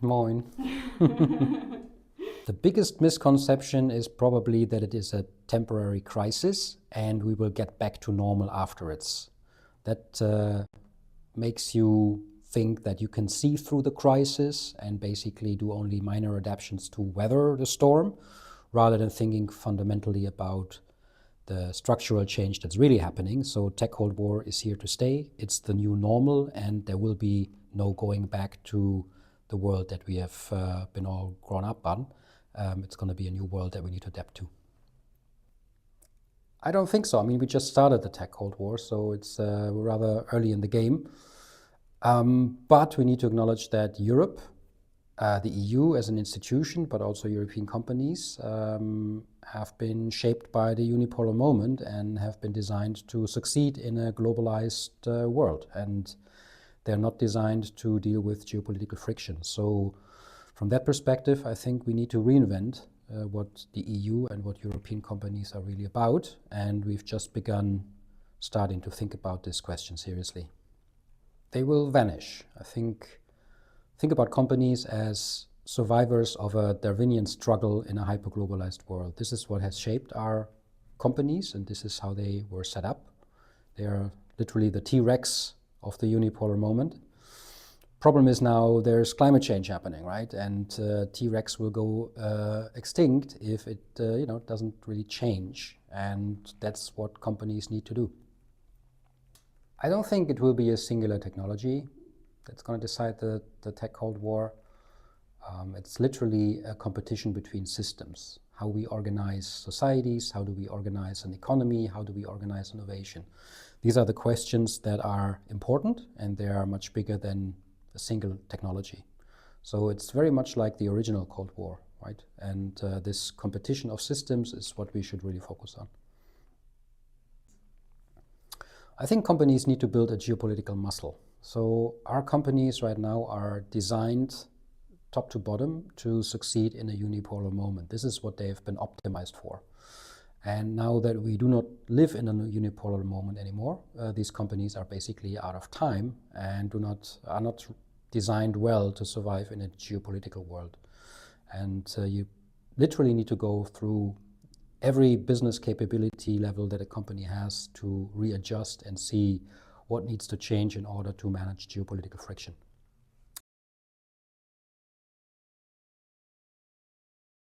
Moin. The biggest misconception is probably that it is a temporary crisis and we will get back to normal afterwards. That makes you think that you can see through the crisis and basically do only minor adaptations to weather the storm, rather than thinking fundamentally about the structural change that's really happening. So Tech Cold War is here to stay. It's the new normal, and there will be no going back to the world that we have been all grown up on. It's going to be a new world that we need to adapt to. I don't think so. I mean, we just started the Tech Cold War, so it's rather early in the game. But we need to acknowledge that Europe, the EU as an institution, but also European companies have been shaped by the unipolar moment and have been designed to succeed in a globalized world. And they're not designed to deal with geopolitical friction. So from that perspective, I think we need to reinvent what the EU and what European companies are really about. And we've just begun starting to think about this question seriously. They will vanish. I think about companies as survivors of a Darwinian struggle in a hyper-globalized world. This is what has shaped our companies, and this is how they were set up. They are literally the T-Rex of the unipolar moment. Problem is now there's climate change happening, right? And T-Rex will go extinct if it doesn't really change. And that's what companies need to do. I don't think it will be a singular technology that's going to decide the Tech Cold War. It's literally a competition between systems. How we organize societies, how do we organize an economy, how do we organize innovation? These are the questions that are important, and they are much bigger than a single technology. So it's very much like the original Cold War, right? And this competition of systems is what we should really focus on. I think companies need to build a geopolitical muscle. So our companies right now are designed top to bottom to succeed in a unipolar moment. This is what they have been optimized for. And now that we do not live in a unipolar moment anymore, these companies are basically out of time and are not designed well to survive in a geopolitical world. And you literally need to go through every business capability level that a company has to readjust and see what needs to change in order to manage geopolitical friction.